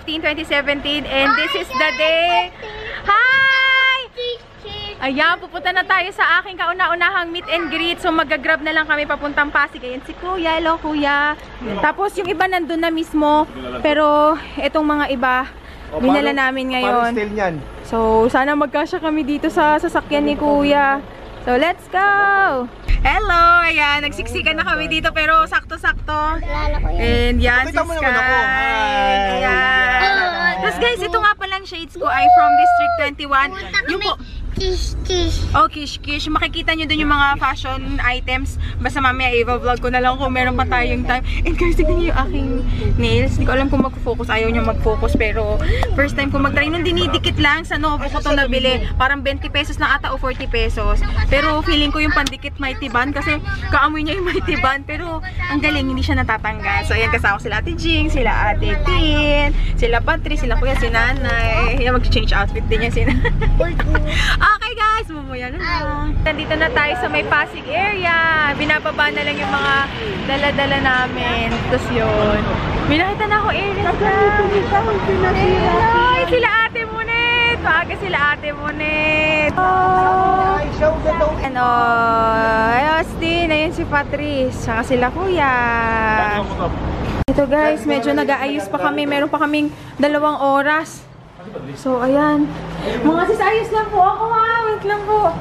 15, 2017 and this is the day. Hi! Ayan, pupunta na tayo sa aking kauna-unahang meet and greet. So mag-grab na lang kami papuntang Pasig. Ayan si Kuya. Hello Kuya. Tapos yung iba nandun na mismo. Pero itong mga iba, dinala namin ngayon. So sana magkasya kami dito sa sasakyan ni Kuya. So let's go! Hello! Ayan, nagsiksikan na kami dito pero sakto-sakto. And yan si Sky. Ayan. Tapos guys, ito nga palang shades ko ay from District 21. Yung po... Kish-kish. Oh, kish-kish. Makikita nyo dun yung mga fashion items. Basta mamaya i-vlog ko na lang kung meron pa tayong time. And guys, tignan nyo yung aking nails. Hindi ko alam kung mag-focus. Ayaw nyo mag-focus. Pero first time ko mag-try. Nung dinidikit lang sa Novo ko ito nabili. Parang 20 pesos lang ata o 40 pesos. Pero feeling ko yung pandikit Mighty Band. Kasi kaamoy niya yung Mighty Band. Pero ang galing, hindi siya natatanggal. So ayan, kasama ko sila Ate Jing, sila Ate Tin, sila Patrice, sila Kuya, si Nanay. Ayan, mag-change outfit din niya si Nanay. Okay guys, mamaya na lang. Nandito na tayo sa may Pasig area. Binababa na lang yung mga dala-dala namin. Tapos yun. Binakita na ako area Ay, sila Ate Monet. Maaga sila Ate Monet. Ano, ayos din. Ayun si Patrice. Saka sila Kuya. Ito guys, medyo nag-aayos pa kami. Meron pa kaming 2 oras. So, ayan. Mga sis, ayos lang po ako ha. Wait lang po.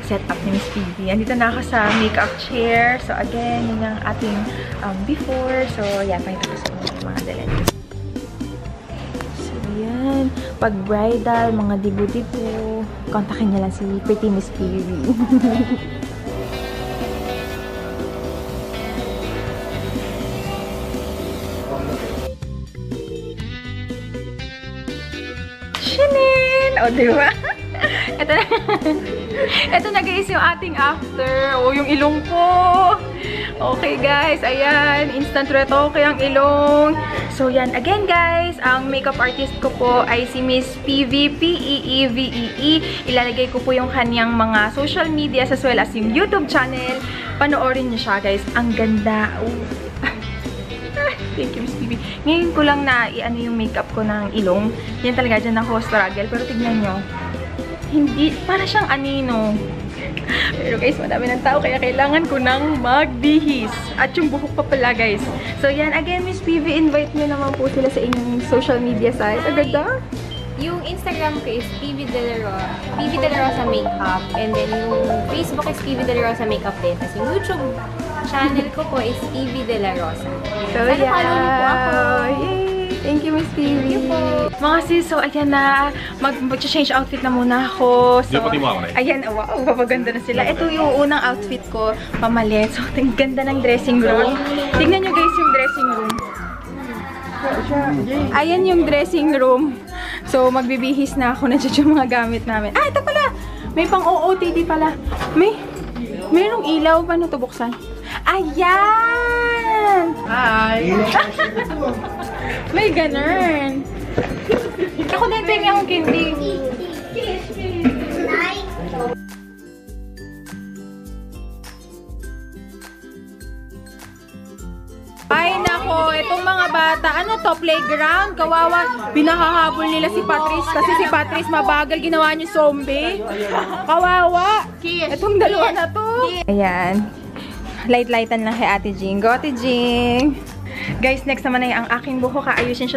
Set up ni Miss PV. Andito na ako sa makeup chair. So, again, yun yung ating before. So, ayan. Pakita ko sa mga dala. So, ayan. Pag bridal, mga dibu-dibu, kontakin niya lang si Pretty Miss PV. O, diba? Ito na guys yung ating after. O, yung ilong ko. Okay guys, ayan. Instant retoke ang ilong. So, yan. Again guys, ang makeup artist ko po ay si Miss PV, P-E-E-V-E-E. Ilalagay ko po yung kanyang mga social media as well as yung YouTube channel. Panoorin niyo siya guys. Ang ganda. Thank you, Miss PV. Ngayon ko lang na i-ano yung makeup ko ng ilong. Yan talaga, dyan ako struggle. Pero tignan nyo. Hindi, para siyang anino. Pero guys, madami ng tao. Kaya kailangan ko nang magbihis. At yung buhok pa pala, guys. So yan, again, Miss PV, invite nyo naman po sila sa inyong social media site. Agad. Yung Instagram ko is PV De La Rosa Makeup. And then yung Facebook is PV De La Rosa Makeup din. Tapos yung YouTube channel ko po is PV De La Rosa. So yeah. Follow niyo po ako. Yay! Thank you, Miss PV. Thank you po. Mga sis, so ayan na. Mag-change outfit na muna ako. So, ayan, wow, papaganda na sila. Ito yung unang outfit ko, pamalit. So, ganda ng dressing room. Tignan nyo guys yung dressing room. Ayan yung dressing room. So, magbibihis na ako. Nandiyan yung mga gamit namin. Ah, ito pala! May pang OOTD pala. Mayroong ilaw. Paano ito buksan? Ayan! Hi! May ganun. Ako din tingin akong candy. Ay nako, itong mga bata, ano to, playground? Kawawa, pinakahabol nila si Patrice kasi si Patrice mabagal, ginawa niyo zombie. Kawawa. Itong dalawa na to. Ayan. Light-lightan lang kay Ate Jing. Go, Ate Jing! Guys, next naman ay ang aking buhok. Aayusan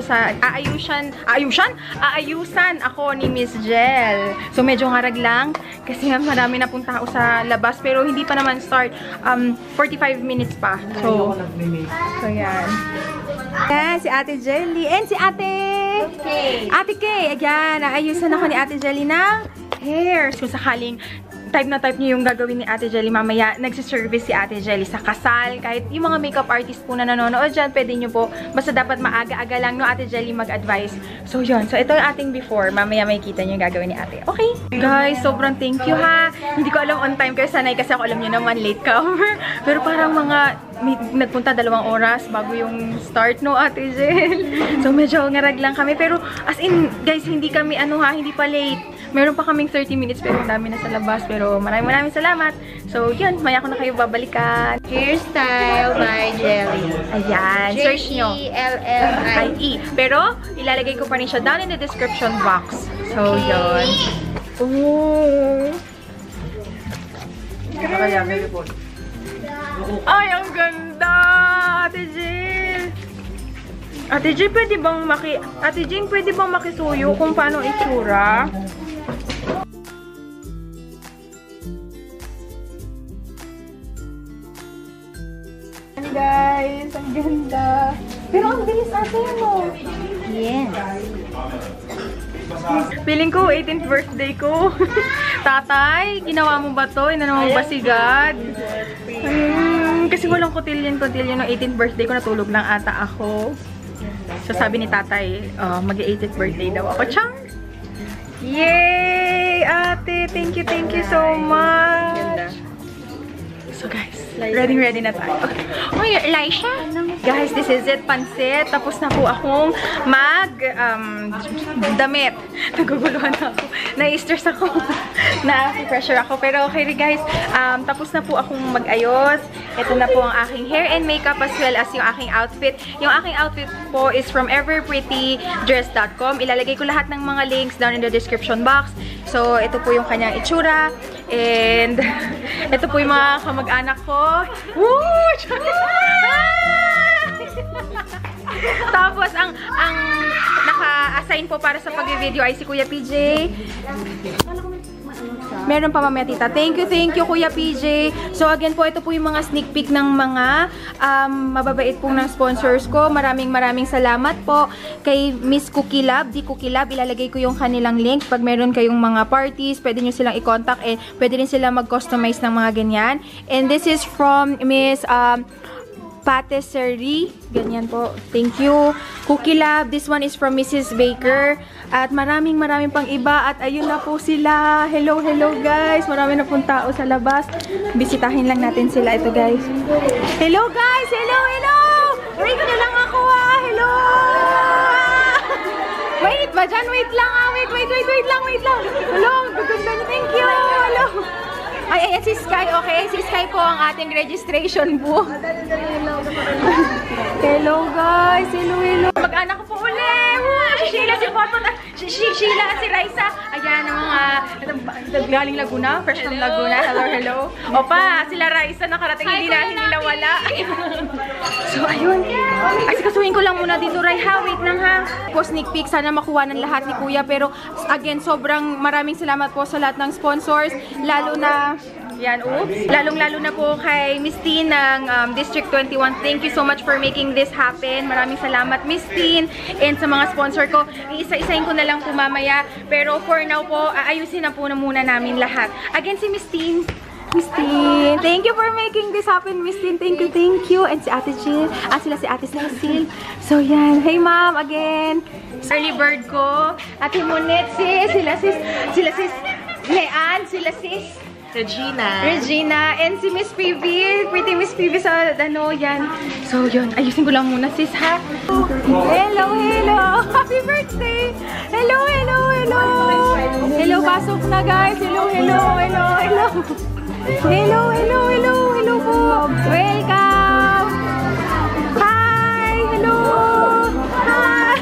ako ni Miss Jel. So, medyo ngarag lang. Kasi marami na pong tao sa labas. Pero hindi pa naman start. 45 minutes pa. So yan. Ayan, si Ate Jelly. And si Ate Kay. Ayan, aayusan ako ni Ate Jelly ng hair. So, sakaling type na type niyo yung gagawin ni Ate Jelly mamaya, nagsiservice si Ate Jelly sa kasal. Kahit yung mga makeup artist po na nanonood dyan, pwede nyo po. Basta dapat maaga-aga lang, no, Ate Jelly mag-advise. So, yun. So, ito yung ating before. Mamaya may kita nyo yung gagawin ni Ate. Okay? Guys, sobrang thank you, ha. Hindi ko alam on time kayo. Sanay kasi ako alam nyo naman, late comer. Pero parang nagpunta 2 oras bago yung start, no, Ate Jel. So, medyo ngarag lang kami. Pero, as in, guys, hindi kami, hindi pa late. Meron pa kaming 30 minutes pero ang dami na sa labas. Pero maraming salamat. So, yun. Maya ko na kayo babalikan. Hairstyle by Jelly. Ayan. Search nyo. Jelly. Pero, ilalagay ko pa rin siya down in the description box. So, yun. Oh. Ay, ang ganda! Ate Jill! Ate Jill, pwede bang makisuyo kung paano itsura? Guys, ang ganda. Pero ang bilis ate mo. Yes. Feeling ko 18th birthday ko. Tatay, ginawa mo ba to? Inano mo ba si God? Kasi walang kotilyon ng 18th birthday ko. Natulog lang ata ako. So sabi ni tatay, mag-18th birthday daw ako. Chang! Yay! Ate, thank you so much. So guys, ready na tayo. Oh, Elisha! Guys, this is it. Pansit. Tapos na po akong damit. Naguguluhan na ako. Na-stress ako. Na-pressure ako. Pero okay guys, tapos na po akong mag-ayos. Ito na po ang aking hair and makeup as well as yung aking outfit. Yung aking outfit po is from everprettydress.com. Ilalagay ko lahat ng mga links down in the description box. So, ito po yung kanyang itsura. And, ito po yung mga kamag-anak ko. Woo! Tapos, ang naka-assign po para sa pag-video ay si Kuya PJ. Meron pa mamaya tita. Thank you Kuya PJ. So again po, ito po yung mga sneak peek ng mga mababait po ng sponsors ko. Maraming salamat po kay Miss Cookie Lab. Di Cookie Lab, ilalagay ko yung kanilang link. Pag meron kayong mga parties, pwede nyo silang i-contact and pwede rin sila mag-customize ng mga ganyan. And this is from Miss Patisserie. Ganyan po. Thank you. Cookie Lab. This one is from Mrs. Baker. At maraming pang iba. At ayun na po sila. Hello guys. Marami na pong tao sa labas. Bisitahin lang natin sila. Ito guys. Hello guys. Hello. Wait nyo lang ako Hello. Wait ba dyan? Wait lang Wait lang. Hello. Gaganda niyo. Thank you. Hello. Ay, si Sky. Okay, si Sky po ang ating registration book. Hello guys. Hello. Mag-anak ko po ulit. Si Sheila, si Popo, si Sheila at si Raisa. Ayan, ang mga galing Laguna. Fresh from Laguna. Hello. Opa, sila Raisa nakarating. Hindi nawala. So, ayun. Asikasuhin ko lang muna dito, Ray. Wait lang ha. Po, sneak peek. Sana makuha ng lahat ni Kuya. Pero, again, sobrang maraming salamat po sa lahat ng sponsors. Lalo na lalong-lalo na po kay Miss Teen ng District 21. Thank you so much for making this happen. Maraming salamat, Miss Teen. And sa mga sponsor ko, iisa-isahin ko na lang po mamaya. Pero for now po, aayusin na po muna namin lahat. Again, si Miss Teen. Thank you for making this happen, Miss Teen. Thank you. And si Ate Jill. Sila si Ate Cecil. So, yan. Hey, ma'am, again. Early bird ko. Ate Monet, sila sis Leanne, sila sis Regina, and si Miss PV, pretty Miss PV sa yan. So, yun. Ayusin ko lang muna, sis, ha? Hello. Happy birthday! Hello. Hello, pasok na, guys. Hello po. Welcome! Hi! Hello! Hi!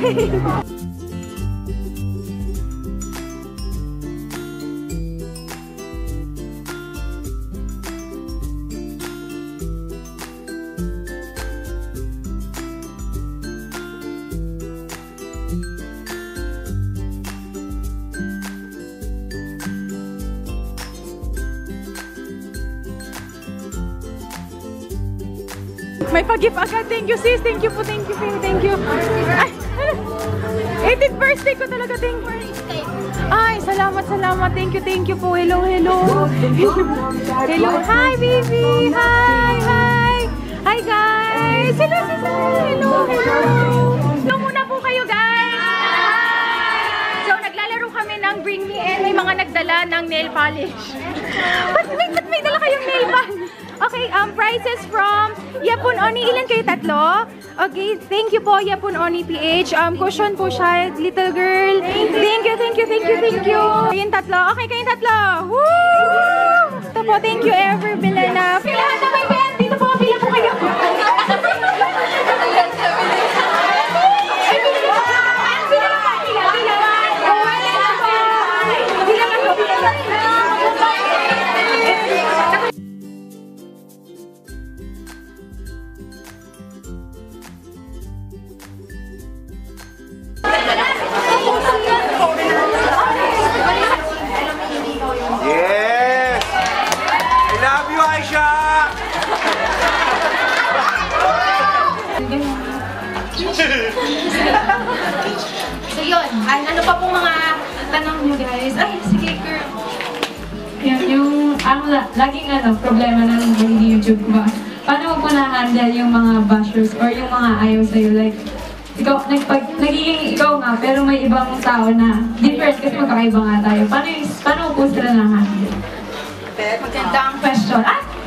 May pag-gift agad. Thank you, sis. Thank you. Ay, 18th birthday ko talaga. Thank you. Ay, salamat. Thank you po. Hello. Hello. Hi, baby. Hi, guys. Hello. Hello muna po kayo, guys. So, naglalaro kami ng Bring Me In. May mga nagdala ng nail polish. Ba't may dala kayong nail polish? Okay, prizes from Yapon Oni. Ilan kayo? Tatlo? Okay, thank you po, Yapon Oni PH. Cushion po siya, little girl. Thank you. Kayong tatlo. Okay, kayong tatlo. Woo! Ito po, thank you, Ever Villanaf. Lahat na may band. Dito po, pila po kayo. Yes! I love you, Aisha! So yun, ano pa pong mga tanong nyo guys? Ay, sige girl. Yung laging problema ng YouTube ba? Paano mo po na-handle yung mga bashers or yung mga ayaw sa'yo? Like, nagiging ikaw nga, pero may ibang tao na different kasi magkakaiba nga tayo. Paano mo po sila na-handle? Magandang question.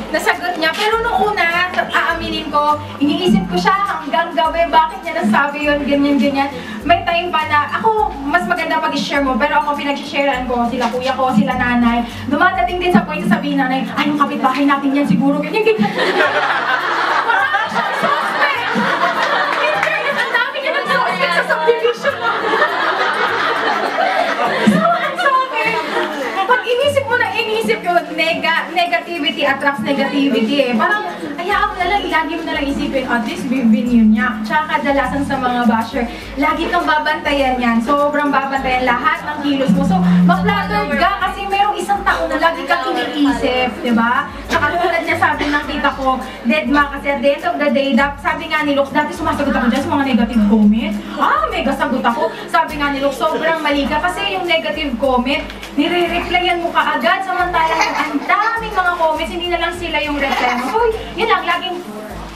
Nasagot niya. Pero nung una, aaminin ko, iniisip ko siya hanggang gabi. Bakit niya nasabi yun, ganyan. May time pa na, ako, mas maganda pag-share mo. Pero ako, pinag-sharean ko, sila kuya ko, sila nanay. Dumadating din sa point na sabihin nanay, ay, yung kapitbahay natin yan siguro, ganyan. Marami siyang suspect! In fairness, ang dami niya ng suspect sa subdivision. Pag inisip mo na inisip yun, negativity attracts negativity eh. Parang, hayaan mo na lang, lagi mo na lang isipin, at least bibin yun niya. Tsaka kadalasan sa mga basher, lagi kang babantayan yan. Sobrang babantayan lahat ng kilos mo. So, ma-flattered ka kasi mayroong isang tao na lagi kang iniisip, di ba? Tsaka tulad niya sabi ng tita ko, dead ma kasi at the end of the day, sabi nga ni Lux, dati sumasagot ako dyan sa mga negative comment. Mega sagot ako. Sabi nga ni Lux, sobrang mali ka kasi yung negative comment, nire-replyan mo kaagad, samantalang ang daming mga comments, hindi na lang sila yung reply mo. So, yun lang, laging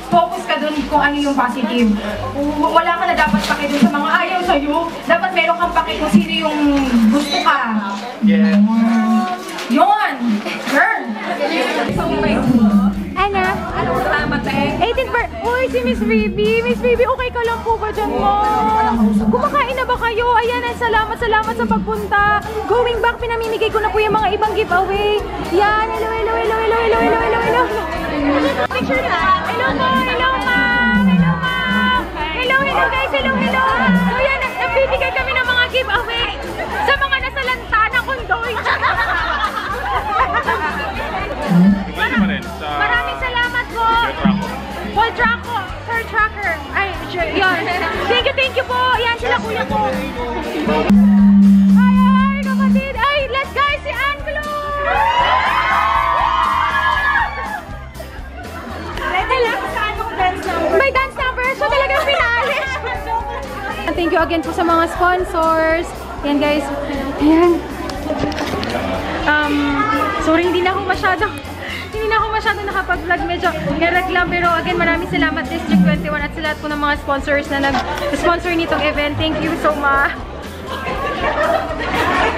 focus ka dun kung ano yung positive. Wala ka na dapat pake dun sa mga ayaw sa'yo. Dapat meron kang pake kung sino yung gusto ka. Yeah. Yun! Girl! Ana? Anong salamat eh? 18 per... Uy, si Miss Baby! Miss Baby, okay ka lang po ba dyan mo? Kumakain na ba kayo? Ayan, salamat sa pagpunta. Going back, pinamimigay ko na po yung mga ibang giveaway. Yan, hello. Picture na. Hello ma'am. Hello guys, hello. So yan, nagbibigay kami ng mga giveaway sa mga nasalanta ng kondoy. Maraming salamat po. Paul Tracker. Ay, sure, yun. Thank you po. Yan sila kuya ko. Ay, kapatid. Ay, let's guys, si Angelo. May dance number. So talagang finale. Thank you again po sa mga sponsors. Yan guys. Ayan. Sorry, hindi na ako masyado nakapag-vlog. Medyo erect lang. Pero again, maraming salamat District 21 at sa lahat po ng mga sponsors na nag-sponsor nitong event. Thank you so much.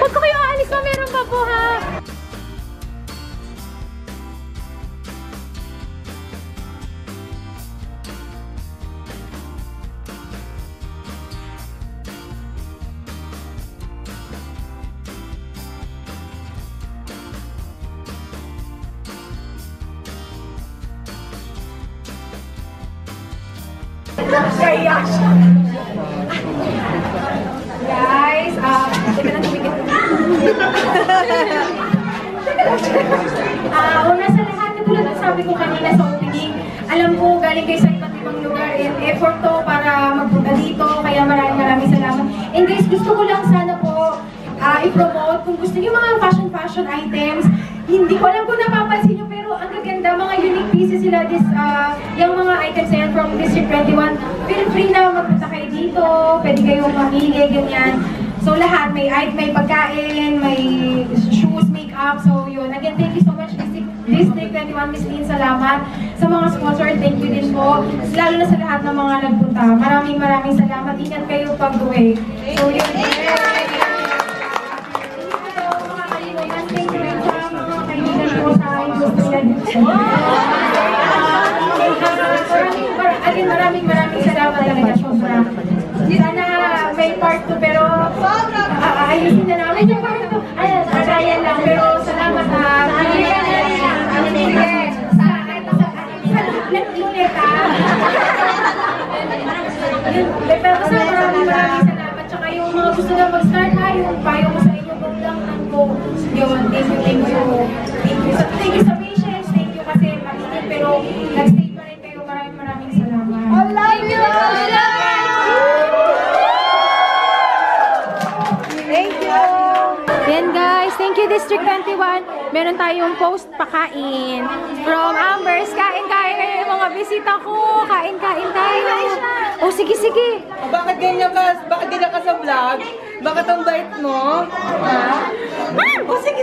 Huwag ko kayo aalis pa. Meron pa po ha. Guys, teka lang tumigil. Una sa lahat, tulad ng sabi ko kanina sa opening, alam ko galing kayo sa iba't ibang lugar and effort to para magpunta dito, kaya maraming salamat. And guys, gusto ko lang sana po i-promote kung gusto niyo mga fashion items. Hindi ko alam kung napapansin niyo, pero ang gaganda, mga unique pieces sila, yung mga items na yan from District 21. Feel free na magpunta kayo dito, pwede kayong mamili, ganyan. So lahat, may pagkain, may shoes, makeup, so yun. Again, thank you so much, District 21, Miss Lynn, salamat. Sa mga sponsor, thank you din po. Lalo na sa lahat ng mga nagpunta. Maraming salamat. Ingat kayo pag-uwi. So yun. Thank you rin sa mga kaibigan ko sa Industrial. sobra. Sana may part 2 pero ayusin na namin yung part 2. Ayan, kagayan lang pero salamat sige. Nag-init pero maraming salamat. Tsaka yung mga gusto na mag-start yung payo ko sa inyo, huwag lang ng go. Yun, thank you sa patience, thank you kasi makinig pero nag-stay pa rin kayo. Maraming salamat. I love you! Thank you! Yan guys, thank you District 21. Meron tayong post pakain from Ambers. Kain kayo yung mga bisita ko. Kain tayo. Oh, sige. Bakit ganyan ka sa vlog? Bakit ang bait mo? Ha? Oh, sige.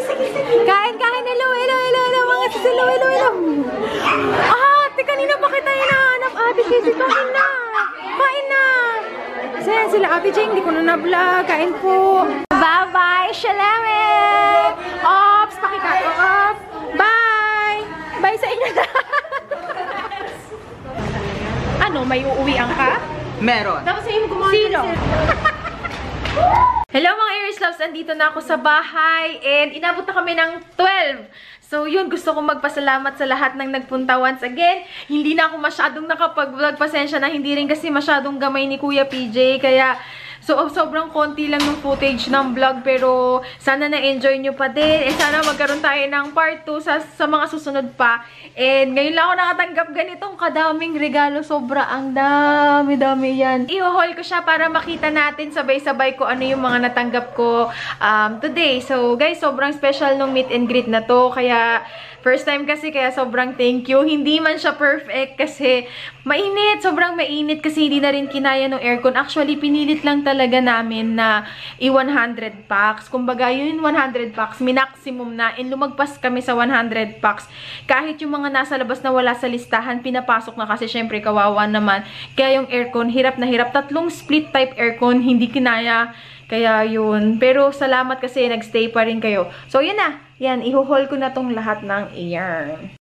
Kain. Hello. Mga sisi, hello. Ate, kanina pa kita hinahanap. Ate, kasi kain na. So yan sila, Ate Jane, hindi ko na na-vlog. Kain po. Bye-bye, Shalame! Ops, pakikato, off. Bye! Bye sa inyo lahat. Ano, may uuwian ka? Meron. Sino? Hello mga Aries Loves! Andito na ako sa bahay and inabot na kami ng 12. So yun, gusto kong magpasalamat sa lahat ng nagpunta once again. Hindi na ako masyadong nakapag-vlog. Pasensya na, hindi rin kasi masyadong gamay ni Kuya PJ. Kaya sobrang konti lang ng footage ng vlog. Pero sana na-enjoy nyo pa din. Sana magkaroon tayo ng part 2 sa mga susunod pa. And ngayon lang ako nakatanggap ganitong kadaming regalo. Ang dami yan. I-haul ko siya para makita natin sabay-sabay ko ano yung mga natanggap ko today. So guys, sobrang special nung meet and greet na to. Kaya first time kasi, kaya sobrang thank you. Hindi man siya perfect kasi mainit. Sobrang mainit kasi hindi na rin kinaya ng aircon. Actually, pinilit lang talaga namin na i-100 packs. Kumbaga, yun 100 packs, minaksimum na. And lumagpas kami sa 100 packs. Kahit yung mga nasa labas na wala sa listahan, pinapasok na kasi syempre kawawa naman. Kaya yung aircon, hirap na hirap. 3 split type aircon, hindi kinaya. Kaya yun. Pero salamat kasi nagstay pa rin kayo. So, yun na. Yan, ihuhol ko na tong lahat ng yarn.